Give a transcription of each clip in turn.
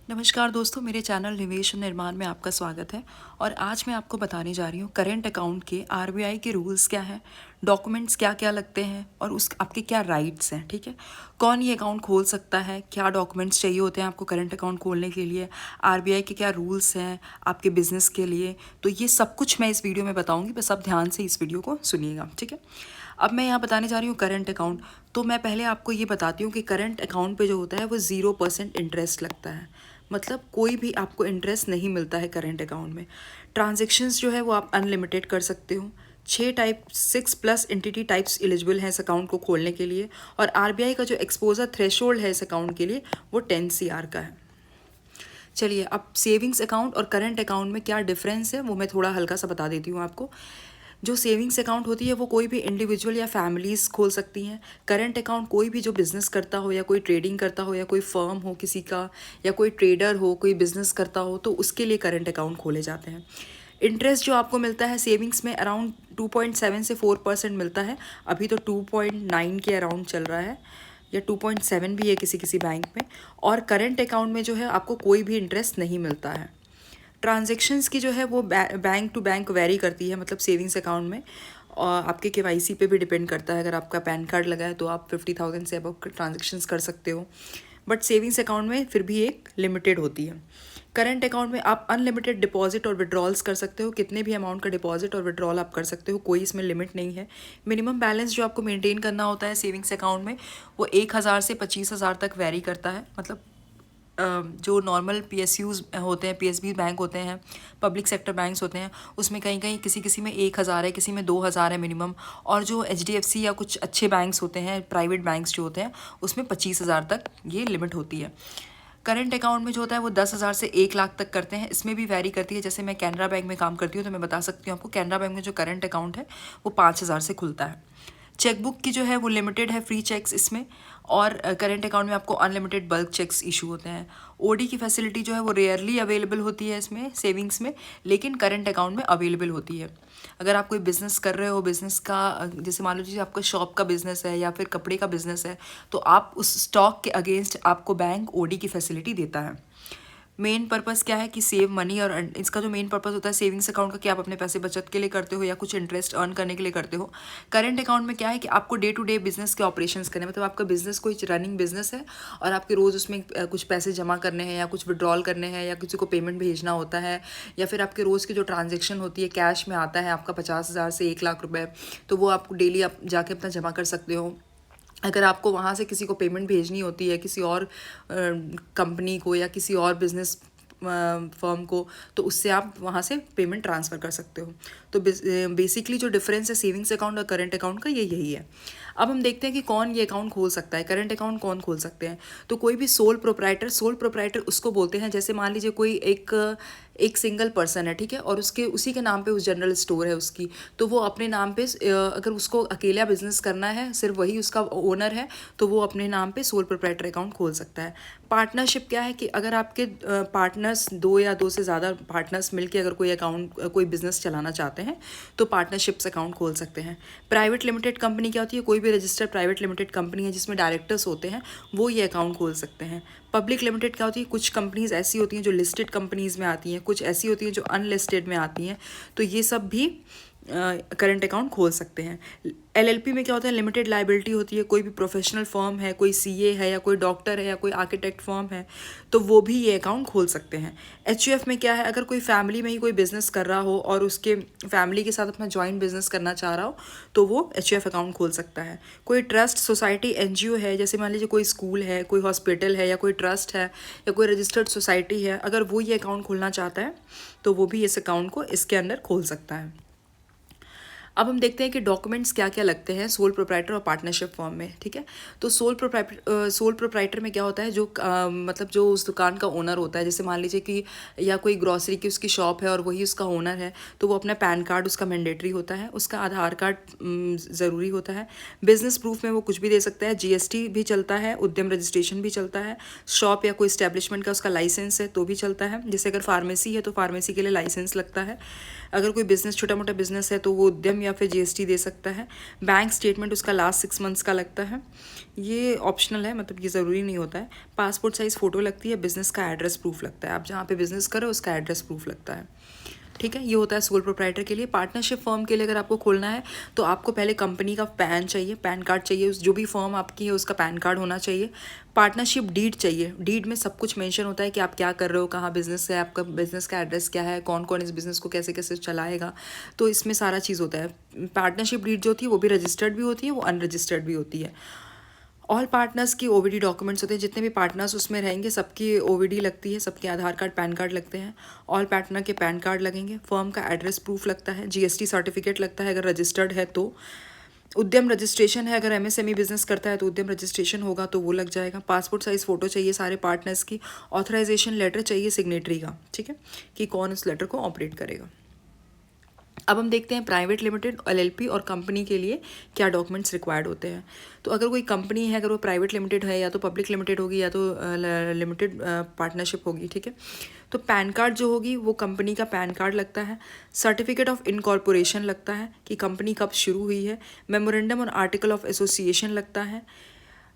नमस्कार दोस्तों, मेरे चैनल निवेश और निर्माण में आपका स्वागत है। और आज मैं आपको बताने जा रही हूँ करेंट अकाउंट के आरबीआई के रूल्स क्या हैं, डॉक्यूमेंट्स क्या क्या लगते हैं और उस आपके क्या राइट्स हैं। ठीक है, कौन ये अकाउंट खोल सकता है, क्या डॉक्यूमेंट्स चाहिए होते हैं आपको करंट अकाउंट खोलने के लिए, आरबीआई के क्या रूल्स हैं आपके बिजनेस के लिए। तो ये सब कुछ मैं इस वीडियो में बताऊँगी, बस आप ध्यान से इस वीडियो को सुनिएगा। ठीक है, अब मैं यहाँ बताने जा रही हूँ करंट अकाउंट। तो मैं पहले आपको ये बताती हूँ कि करंट अकाउंट पे जो होता है वो 0% इंटरेस्ट लगता है। मतलब कोई भी आपको इंटरेस्ट नहीं मिलता है करंट अकाउंट में। ट्रांजेक्शन्स जो है वो आप अनलिमिटेड कर सकते हो। 6+ एंटिटी टाइप्स एलिजिबल हैं इस अकाउंट को खोलने के लिए। और आरबीआई का जो एक्सपोजर थ्रेशोल्ड है इस अकाउंट के लिए वो 10 CR का है। चलिए, अब सेविंग्स अकाउंट और करंट अकाउंट में क्या डिफरेंस है वो मैं थोड़ा हल्का सा बता देती हूँ आपको। जो सेविंग्स अकाउंट होती है वो कोई भी इंडिविजुअल या फैमिलीज खोल सकती हैं। करंट अकाउंट कोई भी जो बिजनेस करता हो या कोई ट्रेडिंग करता हो या कोई फर्म हो किसी का, या कोई ट्रेडर हो, कोई बिजनेस करता हो, तो उसके लिए करंट अकाउंट खोले जाते हैं। इंटरेस्ट जो आपको मिलता है सेविंग्स में अराउंड 2.7 से 4% मिलता है। अभी तो 2.9 के अराउंड चल रहा है, या 2.7 भी है किसी किसी बैंक में। और करंट अकाउंट में जो है आपको कोई भी इंटरेस्ट नहीं मिलता है। ट्रांजैक्शंस की जो है वो बैंक टू बैंक वेरी करती है। मतलब सेविंग्स अकाउंट में और आपके केवाईसी पे भी डिपेंड करता है। अगर आपका पैन कार्ड लगा है तो आप 50,000 से अबव ट्रांजैक्शंस कर सकते हो, बट सेविंग्स अकाउंट में फिर भी एक लिमिटेड होती है। करंट अकाउंट में आप अनलिमिटेड डिपॉजिट और विड्रॉल्स कर सकते हो। कितने भी अमाउंट का डिपॉजिट और विड्रॉल आप कर सकते हो, कोई इसमें लिमिट नहीं है। मिनिमम बैलेंस जो आपको मेंटेन करना होता है सेविंग्स अकाउंट में वो 1,000 से 25,000 तक वेरी करता है। मतलब जो नॉर्मल पीएसयूज होते हैं, पीएसबी बैंक होते हैं, पब्लिक सेक्टर बैंक्स होते हैं, उसमें कहीं कहीं किसी किसी में 1,000 है, किसी में 2,000 है मिनिमम। और जो एचडीएफसी या कुछ अच्छे बैंक्स होते हैं, प्राइवेट बैंक्स जो होते हैं, उसमें 25,000 तक ये लिमिट होती है। करंट अकाउंट में जो होता है वो 10,000 से 1 लाख तक करते हैं। इसमें भी वैरी करती है। जैसे मैं कैनरा बैंक में काम करती हूँ तो मैं बता सकती हूँ आपको, कैनरा बैंक में जो करंट अकाउंट है वो 5,000 से खुलता है। चेकबुक की जो है वो लिमिटेड है, फ्री चेक्स इसमें। और करंट अकाउंट में आपको अनलिमिटेड बल्क चेक्स इशू होते हैं। ओडी की फैसिलिटी जो है वो रेयरली अवेलेबल होती है इसमें सेविंग्स में, लेकिन करंट अकाउंट में अवेलेबल होती है। अगर आप कोई बिजनेस कर रहे हो, बिजनेस का जैसे मान लीजिए आपका शॉप का बिजनेस है या फिर कपड़े का बिजनेस है, तो आप उस स्टॉक के अगेंस्ट आपको बैंक ओडी की फैसिलिटी देता है। मेन पर्पस क्या है कि सेव मनी। और इसका जो मेन पर्पस होता है सेविंग्स अकाउंट का, कि आप अपने पैसे बचत के लिए करते हो या कुछ इंटरेस्ट अर्न करने के लिए करते हो। करंट अकाउंट में क्या है कि आपको डे टू डे बिजनेस के ऑपरेशंस करने, मतलब आपका बिजनेस कोई रनिंग बिजनेस है और आपके रोज़ उसमें कुछ पैसे जमा करने हैं या कुछ विड्रॉल करने हैं या किसी को पेमेंट भेजना होता है, या फिर आपके रोज़ की जो ट्रांजेक्शन होती है, कैश में आता है आपका 50,000 से 1 लाख रुपए, तो वो आपको डेली आप जाके अपना जमा कर सकते हो। अगर आपको वहाँ से किसी को पेमेंट भेजनी होती है, किसी और कंपनी को या किसी और बिजनेस फर्म को, तो उससे आप वहाँ से पेमेंट ट्रांसफ़र कर सकते हो। तो बेसिकली जो डिफरेंस है सेविंग्स अकाउंट और करंट अकाउंट का ये यही है। अब हम देखते हैं कि कौन ये अकाउंट खोल सकता है, करंट अकाउंट कौन खोल सकते हैं। तो कोई भी सोल प्रोप्राइटर उसको बोलते हैं। जैसे मान लीजिए कोई एक सिंगल पर्सन है, ठीक है, और उसके उसी के नाम पे उस जनरल स्टोर है उसकी, तो वो अपने नाम पे अगर उसको अकेला बिजनेस करना है, सिर्फ वही उसका ओनर है, तो वो अपने नाम पे सोल प्रोप्राइटर अकाउंट खोल सकता है। पार्टनरशिप क्या है कि अगर आपके पार्टनर्स 2 या 2 से ज़्यादा पार्टनर्स मिलकर अगर कोई बिजनेस चलाना चाहते हैं तो पार्टनरशिप्स अकाउंट खोल सकते हैं। प्राइवेट लिमिटेड कंपनी क्या होती है, कोई भी रजिस्टर्ड प्राइवेट लिमिटेड कंपनी है जिसमें डायरेक्टर्स होते हैं, वो ये अकाउंट खोल सकते हैं। पब्लिक लिमिटेड क्या होती है, कुछ कंपनीज ऐसी होती हैं जो लिस्टेड कंपनीज में आती हैं, कुछ ऐसी होती हैं जो अनलिस्टेड में आती हैं, तो ये सब भी करंट अकाउंट खोल सकते हैं। एलएलपी में क्या होता है, लिमिटेड लाइबिलिटी होती है। कोई भी प्रोफेशनल फर्म है, कोई सीए है या कोई डॉक्टर है या कोई आर्किटेक्ट फर्म है, तो वो भी ये अकाउंट खोल सकते हैं। एचयूएफ में क्या है, अगर कोई फैमिली में ही कोई बिजनेस कर रहा हो और उसके फैमिली के साथ अपना जॉइंट बिजनेस करना चाह रहा हो, तो वो एचयूएफ अकाउंट खोल सकता है। कोई ट्रस्ट, सोसाइटी, एनजीओ है, जैसे मान लीजिए कोई स्कूल है, कोई हॉस्पिटल है या कोई ट्रस्ट है या कोई रजिस्टर्ड सोसाइटी है, अगर वो ये अकाउंट खोलना चाहता है तो वो भी इस अकाउंट को इसके अंदर खोल सकता है। अब हम देखते हैं कि डॉक्यूमेंट्स क्या क्या लगते हैं सोल प्रोप्राइटर और पार्टनरशिप फॉर्म में। ठीक है, तो सोल प्रोप्राइटर में क्या होता है, जो मतलब जो उस दुकान का ओनर होता है, जैसे मान लीजिए कि या कोई ग्रॉसरी की उसकी शॉप है और वही उसका ओनर है, तो वो अपना पैन कार्ड उसका मैंडेटरी होता है, उसका आधार कार्ड ज़रूरी होता है। बिजनेस प्रूफ में वो कुछ भी दे सकता है, जीएसटी भी चलता है, उद्यम रजिस्ट्रेशन भी चलता है, शॉप या कोई स्टैब्लिशमेंट का उसका लाइसेंस है तो भी चलता है। जैसे अगर फार्मेसी है तो फार्मेसी के लिए लाइसेंस लगता है। अगर कोई बिजनेस छोटा मोटा बिजनेस है तो वो उद्यम या फिर जीएसटी दे सकता है। बैंक स्टेटमेंट उसका लास्ट 6 मंथ्स का लगता है, ये ऑप्शनल है, मतलब ये ज़रूरी नहीं होता है। पासपोर्ट साइज़ फ़ोटो लगती है, बिज़नेस का एड्रेस प्रूफ लगता है, आप जहाँ पे बिज़नेस करो उसका एड्रेस प्रूफ लगता है, ठीक है। ये होता है सोल प्रोप्राइटर के लिए। पार्टनरशिप फर्म के लिए अगर आपको खोलना है तो आपको पहले कंपनी का पैन चाहिए, पैन कार्ड चाहिए, उस जो भी फर्म आपकी है उसका पैन कार्ड होना चाहिए। पार्टनरशिप डीड चाहिए, डीड में सब कुछ मेंशन होता है कि आप क्या कर रहे हो, कहाँ बिजनेस है, आपका बिजनेस का एड्रेस क्या है, कौन कौन इस बिज़नेस को कैसे कैसे चलाएगा, तो इसमें सारा चीज़ होता है। पार्टनरशिप डीड जो होती है वो भी रजिस्टर्ड भी होती है, वो अनरजिस्टर्ड भी होती है। ऑल पार्टनर्स की ओवीडी डॉक्यूमेंट्स होते हैं, जितने भी पार्टनर्स उसमें रहेंगे सबकी ओवीडी लगती है, सबके आधार कार्ड पैन कार्ड लगते हैं। ऑल पार्टनर के पैन कार्ड लगेंगे, फर्म का एड्रेस प्रूफ लगता है, जीएसटी सर्टिफिकेट लगता है अगर रजिस्टर्ड है तो। उद्यम रजिस्ट्रेशन है, अगर एमएसएमई बिजनेस करता है तो उद्यम रजिस्ट्रेशन होगा तो वो लग जाएगा। पासपोर्ट साइज़ फ़ोटो चाहिए सारे पार्टनर्स की। ऑथराइजेशन लेटर चाहिए सिग्नेटरी का, ठीक है, कि कौन उस लेटर को ऑपरेट करेगा। अब हम देखते हैं प्राइवेट लिमिटेड, एलएलपी और कंपनी के लिए क्या डॉक्यूमेंट्स रिक्वायर्ड होते हैं। तो अगर कोई कंपनी है, अगर वो प्राइवेट लिमिटेड है या तो पब्लिक लिमिटेड होगी या तो लिमिटेड पार्टनरशिप होगी, ठीक है, तो पैन कार्ड जो होगी वो कंपनी का पैन कार्ड लगता है। सर्टिफिकेट ऑफ इनकॉर्पोरेशन लगता है कि कंपनी कब शुरू हुई है। मेमोरेंडम और आर्टिकल ऑफ एसोसिएशन लगता है।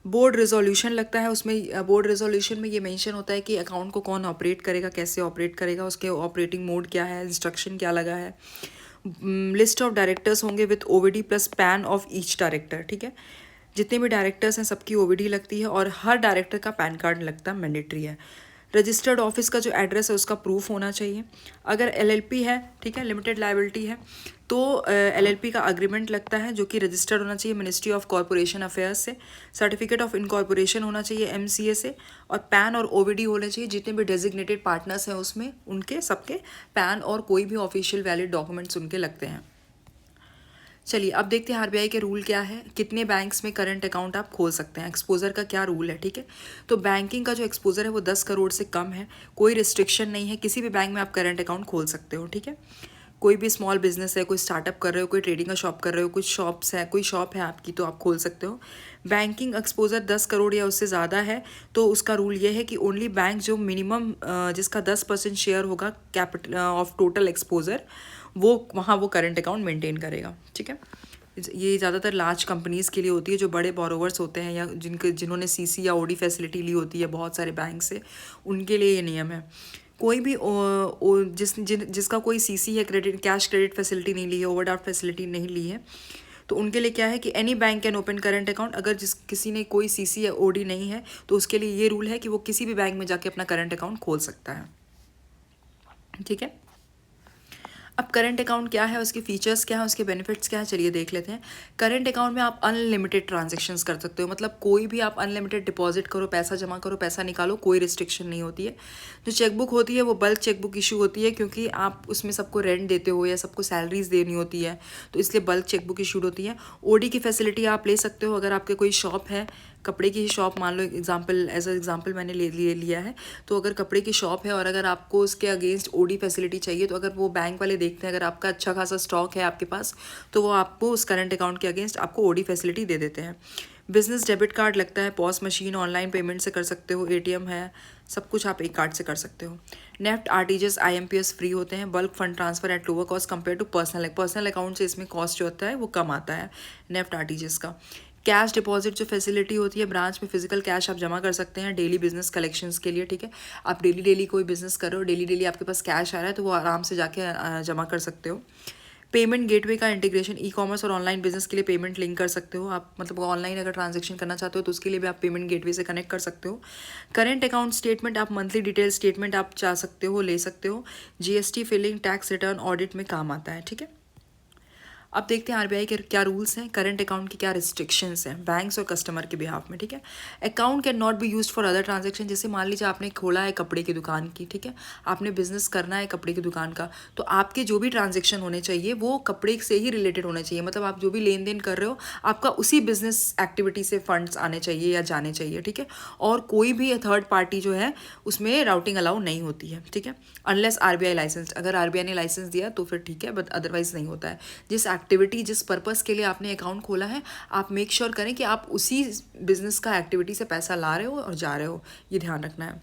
बोर्ड रेजोल्यूशन लगता है, उसमें बोर्ड रेजोल्यूशन में ये मेंशन होता है कि अकाउंट को कौन ऑपरेट करेगा, कैसे ऑपरेट करेगा, उसके ऑपरेटिंग मोड क्या है, इंस्ट्रक्शन क्या लगा है। लिस्ट ऑफ डायरेक्टर्स होंगे with OVD plus PAN of each director, ठीक है, जितने भी डायरेक्टर्स हैं सबकी ओवीडी लगती है और हर डायरेक्टर का पैन कार्ड लगता मैंडेटरी है। रजिस्टर्ड ऑफिस का जो एड्रेस है उसका प्रूफ होना चाहिए। अगर एलएलपी है, ठीक है, लिमिटेड लायबिलिटी है, तो एलएलपी का अग्रीमेंट लगता है जो कि रजिस्टर्ड होना चाहिए मिनिस्ट्री ऑफ कॉरपोरेशन अफेयर्स से। सर्टिफिकेट ऑफ इनकॉर्पोरेशन होना चाहिए एमसीए से, और पैन और ओवीडी होने चाहिए जितने भी डेजिग्नेटेड पार्टनर्स हैं उसमें, उनके सबके पैन और कोई भी ऑफिशियल वैलिड डॉक्यूमेंट्स उनके लगते हैं। चलिए अब देखते हैं आरबीआई के रूल क्या है, कितने बैंक्स में करंट अकाउंट आप खोल सकते हैं, एक्सपोजर का क्या रूल है, ठीक है। तो बैंकिंग का जो एक्सपोजर है वो 10 करोड़ से कम है, कोई रिस्ट्रिक्शन नहीं है, किसी भी बैंक में आप करंट अकाउंट खोल सकते हो, ठीक है। कोई भी स्मॉल बिजनेस है, कोई स्टार्टअप कर रहे हो, कोई ट्रेडिंग का शॉप कर रहे हो, कुछ शॉप्स है, कोई शॉप है आपकी तो आप खोल सकते हो। बैंकिंग एक्सपोजर 10 करोड़ या उससे ज़्यादा है तो उसका रूल ये है कि ओनली बैंक जो मिनिमम जिसका 10% शेयर होगा कैपिटल ऑफ टोटल एक्सपोजर, वो वहाँ वो करंट अकाउंट मेंटेन करेगा, ठीक है। ये ज़्यादातर लार्ज कंपनीज़ के लिए होती है, जो बड़े बोरोवर्स होते हैं या जिन्होंने सीसी या ओडी फैसिलिटी ली होती है बहुत सारे बैंक से, उनके लिए ये नियम है। कोई भी जिसका कोई सीसी है, क्रेडिट कैश क्रेडिट फैसिलिटी नहीं ली है, ओवरड्राफ्ट फैसिलिटी नहीं ली है, तो उनके लिए क्या है कि any bank can open current account. अगर किसी ने कोई सीसी या ओडी नहीं है तो उसके लिए ये रूल है कि वो किसी भी बैंक में जाके अपना करंट अकाउंट खोल सकता है, ठीक है। अब करंट अकाउंट क्या है, उसके फीचर्स क्या है, उसके बेनिफिट्स क्या है, चलिए देख लेते हैं। करंट अकाउंट में आप अनलिमिटेड ट्रांजैक्शंस कर सकते हो, मतलब कोई भी आप अनलिमिटेड डिपॉजिट करो, पैसा जमा करो, पैसा निकालो, कोई रिस्ट्रिक्शन नहीं होती है। जो चेकबुक होती है वो बल्क चेकबुक इशू होती है, क्योंकि आप उसमें सबको रेंट देते हो या सबको सैलरीज देनी होती है, तो इसलिए बल्क चेकबुक इशूड होती है। ओडी की फैसिलिटी आप ले सकते हो अगर आपके कोई शॉप है, कपड़े की शॉप मान लो, एग्जांपल एज अ एग्जांपल मैंने लिया है, तो अगर कपड़े की शॉप है और अगर आपको उसके अगेंस्ट ओडी फैसिलिटी चाहिए, तो अगर वो बैंक वाले देखते हैं अगर आपका अच्छा खासा स्टॉक है आपके पास, तो वो आपको उस करंट अकाउंट के अगेंस्ट आपको ओडी फैसिलिटी दे देते हैं। बिजनेस डेबिट कार्ड लगता है, पॉस मशीन ऑनलाइन पेमेंट से कर सकते हो, एटीएम है, सब कुछ आप एक कार्ड से कर सकते हो। नेफ्ट आरटीजीएस आईएमपीएस फ्री होते हैं। Bulk fund transfer at lower cost compare to personal account से इसमें कॉस्ट जो होता है वो कम आता है नेफ्ट आरटीजीएस का। कैश डिपॉजिट जो फैसिलिटी होती है, ब्रांच में फिजिकल कैश आप जमा कर सकते हैं डेली बिजनेस कलेक्शंस के लिए, ठीक है। आप डेली कोई बिजनेस कर रहे हो, डेली आपके पास कैश आ रहा है तो वो आराम से जाके जमा कर सकते हो। पेमेंट गेटवे का इंटीग्रेशन, ई कॉमर्स और ऑनलाइन बिजनेस के लिए पेमेंट लिंक कर सकते हो आप, मतलब ऑनलाइन अगर ट्रांजैक्शन करना चाहते हो तो उसके लिए भी आप पेमेंट गेटवे से कनेक्ट कर सकते हो। करंट अकाउंट स्टेटमेंट आप मंथली डिटेल स्टेटमेंट आप चाह सकते हो, ले सकते हो। GST filling, tax return, audit में काम आता है, ठीक है। अब देखते हैं आरबीआई के क्या रूल्स हैं, करंट अकाउंट की क्या रिस्ट्रिक्शंस हैं बैंक्स और कस्टमर के बिहाफ में, ठीक है। Account can not be used for other transaction, जैसे मान लीजिए आपने खोला है कपड़े की दुकान की, ठीक है, आपने बिजनेस करना है कपड़े की दुकान का, तो आपके जो भी ट्रांजैक्शन होने चाहिए वो कपड़े से ही रिलेटेड होने चाहिए, मतलब आप जो भी लेन देन कर रहे हो आपका उसी बिजनेस एक्टिविटी से फंड्स आने चाहिए या जाने चाहिए, ठीक है। और कोई भी थर्ड पार्टी जो है उसमें राउटिंग अलाउ नहीं होती है, ठीक है, अनलेस आरबीआई लाइसेंस, अगर आरबीआई ने लाइसेंस दिया तो फिर ठीक है, बट अदरवाइज नहीं होता है। जिस एक्टिविटी जिस पर्पस के लिए आपने अकाउंट खोला है, आप मेक श्योर करें कि आप उसी बिजनेस का एक्टिविटी से पैसा ला रहे हो और जा रहे हो, ये ध्यान रखना है।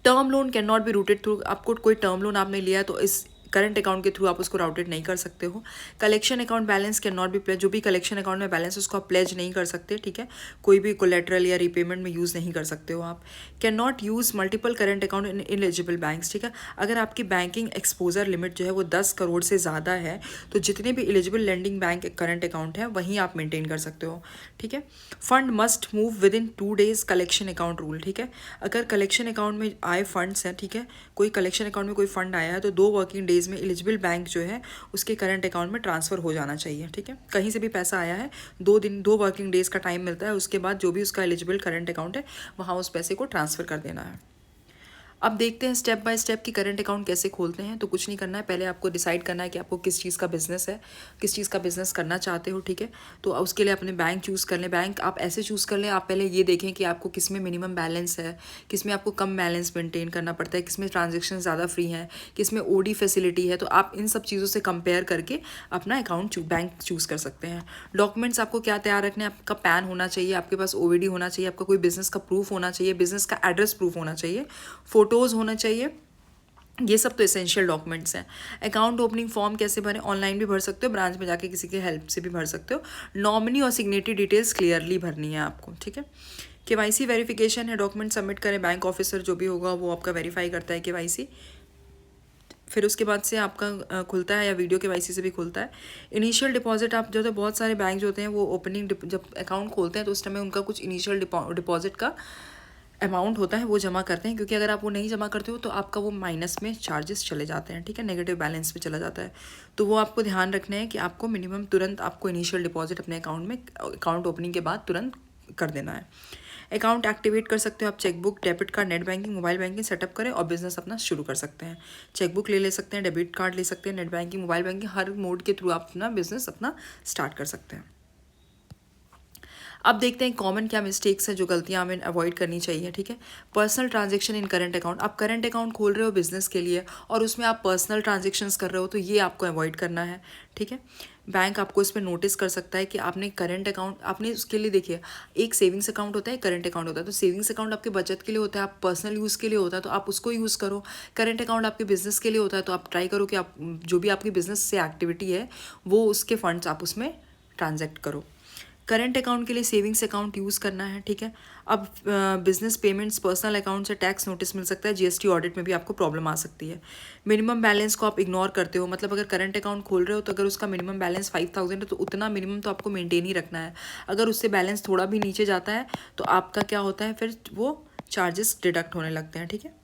Term loan can not B rooted through, आपको कोई टर्म लोन आपने लिया है तो इस करंट अकाउंट के थ्रू आप उसको राउटेड नहीं कर सकते हो। Collection account balance can not be pledge, जो भी कलेक्शन अकाउंट में बैलेंस उसको आप प्लेज नहीं कर सकते, ठीक है। कोई भी कोलेटरल या रीपेमेंट में यूज़ नहीं कर सकते हो आप। Can not use multiple current account in eligible banks, ठीक है। अगर आपकी बैंकिंग एक्सपोजर लिमिट जो है वो 10 करोड़ से ज़्यादा है तो जितने भी eligible lending bank current account है वहीं आप मेंटेन कर सकते हो, ठीक है। Fund must move with in 2 days collection account rule, ठीक है। अगर कलेक्शन अकाउंट में आए फंड्स हैं, ठीक है, कोई कलेक्शन अकाउंट में कोई फंड आया है तो 2 वर्किंग डेज में एलिजिबल बैंक जो है उसके करंट अकाउंट में ट्रांसफ़र हो जाना चाहिए, ठीक है। कहीं से भी पैसा आया है 2 वर्किंग डेज का टाइम मिलता है, उसके बाद जो भी उसका एलिजिबल करंट अकाउंट है वहाँ उस पैसे को ट्रांसफ़र कर देना है। अब देखते हैं स्टेप बाय स्टेप कि करंट अकाउंट कैसे खोलते हैं। तो कुछ नहीं करना है, पहले आपको डिसाइड करना है कि आपको किस चीज़ का बिजनेस है, किस चीज़ का बिजनेस करना चाहते हो, ठीक है। तो उसके लिए अपने बैंक चूज़ कर लें। बैंक आप ऐसे चूज़ कर लें, आप पहले ये देखें कि आपको किस में मिनिमम बैलेंस है, किस में आपको कम बैलेंस मेंटेन करना पड़ता है, किस में ट्रांजेक्शन ज़्यादा फ्री हैं, किस में ओडी फैसिलिटी है। तो आप इन सब चीज़ों से कंपेयर करके अपना अकाउंट बैंक चूज़ कर सकते हैं। डॉक्यूमेंट्स आपको क्या तैयार रखने हैं, आपका पैन होना चाहिए, आपके पास ओवीडी होना चाहिए, आपका कोई बिजनेस का प्रूफ होना चाहिए, बिजनेस का एड्रेस प्रूफ होना चाहिए, फोटोज़ होना चाहिए। ये सब तो एसेंशियल डॉक्यूमेंट्स हैं। अकाउंट ओपनिंग फॉर्म कैसे भरें, ऑनलाइन भी भर सकते हो, ब्रांच में जाके किसी के हेल्प से भी भर सकते हो। नॉमिनी और सिग्नेटरी डिटेल्स क्लियरली भरनी है आपको, ठीक है। केवाईसी वेरिफिकेशन है, डॉक्यूमेंट सबमिट करें, बैंक ऑफिसर जो भी होगा वो आपका वेरीफाई करता है केवाईसी। फिर उसके बाद से आपका खुलता है या वीडियो केवाईसी से भी खुलता है। इनिशियल डिपॉजिट आप जो है बहुत सारे बैंक जो होते हैं वो ओपनिंग जब अकाउंट खोलते हैं तो उस टाइम में उनका कुछ इनिशियल डिपॉजिट का अमाउंट होता है वो जमा करते हैं, क्योंकि अगर आप वो नहीं जमा करते हो तो आपका वो माइनस में चार्जेस चले जाते हैं, ठीक है, नेगेटिव बैलेंस में चला जाता है। तो वो आपको ध्यान रखना है कि आपको मिनिमम तुरंत आपको इनिशियल डिपॉजिट अपने अकाउंट में अकाउंट ओपनिंग के बाद तुरंत कर देना है। अकाउंट एक्टिवेट कर सकते हो आप, chequebook, debit card, net banking, mobile banking setup करें और बिजनेस अपना शुरू कर सकते हैं। चेकबुक ले सकते हैं, डेबिट कार्ड ले सकते हैं, नेट बैंकिंग, मोबाइल बैंकिंग, हर मोड के थ्रू आप अपना बिजनेस अपना स्टार्ट कर सकते हैं। अब देखते हैं कॉमन क्या मिस्टेक्स हैं जो गलतियां हमें अवॉइड करनी चाहिए, ठीक है। Personal transaction in current account, आप करंट अकाउंट खोल रहे हो बिजनेस के लिए और उसमें आप पर्सनल ट्रांजेक्शन्स कर रहे हो तो ये आपको अवॉइड करना है, ठीक है। बैंक आपको इस पर नोटिस कर सकता है कि आपने करंट अकाउंट, आपने उसके लिए देखिए एक सेविंग्स अकाउंट होता है, करंट अकाउंट होता है। तो सेविंग्स अकाउंट आपके बचत के लिए होता है, आप पर्सनल यूज़ के लिए होता है तो आप उसको यूज़ करो। करंट अकाउंट आपके बिजनेस के लिए होता है तो आप ट्राई करो कि आप जो भी आपकी बिजनेस से एक्टिविटी है वो उसके फंड्स आप उसमें ट्रांजैक्ट करो। करंट अकाउंट के लिए सेविंग्स अकाउंट यूज़ करना है, ठीक है। अब बिजनेस पेमेंट्स पर्सनल अकाउंट से टैक्स नोटिस मिल सकता है, जीएसटी ऑडिट में भी आपको प्रॉब्लम आ सकती है। मिनिमम बैलेंस को आप इग्नोर करते हो, मतलब अगर करंट अकाउंट खोल रहे हो तो अगर उसका मिनिमम बैलेंस 5000 है तो उतना मिनिमम तो आपको मेंटेन ही रखना है। अगर उससे बैलेंस थोड़ा भी नीचे जाता है तो आपका क्या होता है, फिर वो चार्जेस डिडक्ट होने लगते हैं, ठीक है।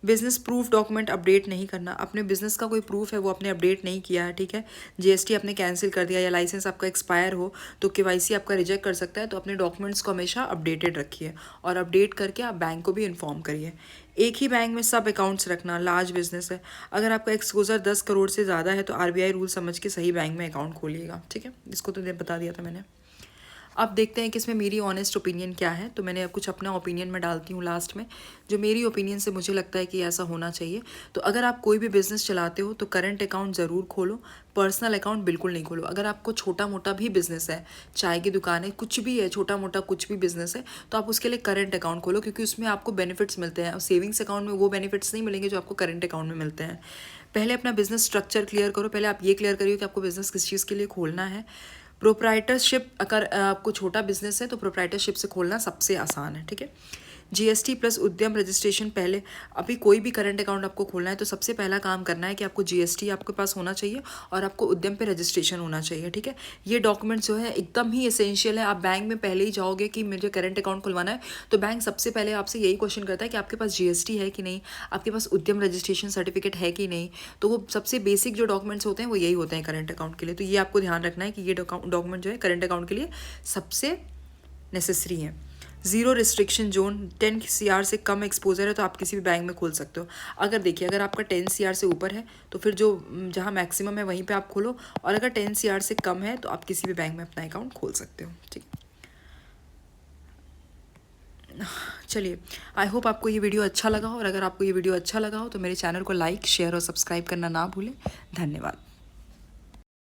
बिजनेस प्रूफ डॉक्यूमेंट अपडेट नहीं करना, अपने बिजनेस का कोई प्रूफ है वो आपने अपडेट नहीं किया है, ठीक है। जीएसटी आपने कैंसिल कर दिया या लाइसेंस आपका एक्सपायर हो तो केवाईसी आपका रिजेक्ट कर सकता है। तो अपने डॉक्यूमेंट्स को हमेशा अपडेटेड रखिए और अपडेट करके आप बैंक को भी इन्फॉर्म करिए। एक ही बैंक में सब अकाउंट्स रखना, लार्ज बिजनेस है, अगर आपका एक्सपोजर 10 करोड़ से ज़्यादा है तो आरबीआई रूल समझ के सही बैंक में अकाउंट खोलिएगा, ठीक है। इसको तो बता दिया था मैंने। अब देखते हैं कि इसमें मेरी ऑनेस्ट ओपिनियन क्या है। तो मैंने कुछ अपना ओपिनियन में डालती हूँ लास्ट में, जो मेरी ओपिनियन से मुझे लगता है कि ऐसा होना चाहिए। तो अगर आप कोई भी बिजनेस चलाते हो तो करंट अकाउंट ज़रूर खोलो, पर्सनल अकाउंट बिल्कुल नहीं खोलो। अगर आपको छोटा मोटा भी बिजनेस है, चाय की दुकान है, कुछ भी है, छोटा मोटा कुछ भी बिजनेस है, तो आप उसके लिए करंट अकाउंट खोलो, क्योंकि उसमें आपको बेनिफिट्स मिलते हैं और सेविंग्स अकाउंट में वो बेनिफिट्स नहीं मिलेंगे जो आपको करंट अकाउंट में मिलते हैं। पहले अपना बिजनेस स्ट्रक्चर क्लियर करो, पहले आप ये क्लियर करिए कि आपको बिजनेस किस चीज़ के लिए खोलना है। प्रोप्राइटरशिप, अगर आपको छोटा बिजनेस है तो प्रोप्राइटरशिप से खोलना सबसे आसान है, ठीक है। जीएसटी प्लस उद्यम रजिस्ट्रेशन, पहले अभी कोई भी करंट अकाउंट आपको खोलना है तो सबसे पहला काम करना है कि आपको जीएसटी आपके पास होना चाहिए और आपको उद्यम पे रजिस्ट्रेशन होना चाहिए, ठीक है। ये डॉक्यूमेंट्स जो है एकदम ही एसेंशियल है। आप बैंक में पहले ही जाओगे कि मुझे करंट अकाउंट खुलवाना है तो बैंक सबसे पहले आपसे यही क्वेश्चन करता है कि आपके पास जीएसटी है कि नहीं, आपके पास उद्यम रजिस्ट्रेशन सर्टिफिकेट है कि नहीं। तो वो सबसे बेसिक जो डॉक्यूमेंट्स होते हैं वो यही होते हैं करंट अकाउंट के लिए। तो ये आपको ध्यान रखना है कि ये डॉक्यूमेंट जो है करंट अकाउंट के लिए सबसे नेसेसरी है। जीरो रिस्ट्रिक्शन जोन, 10 CR से कम एक्सपोजर है तो आप किसी भी बैंक में खोल सकते हो। अगर देखिए अगर आपका 10 CR से ऊपर है तो फिर जो जहाँ मैक्सिमम है वहीं पे आप खोलो, और अगर 10 CR से कम है तो आप किसी भी बैंक में अपना अकाउंट खोल सकते हो, ठीक है। चलिए, आई होप आपको ये वीडियो अच्छा लगा हो, और अगर आपको ये वीडियो अच्छा लगा हो तो मेरे चैनल को लाइक, शेयर और सब्सक्राइब करना ना भूलें। धन्यवाद।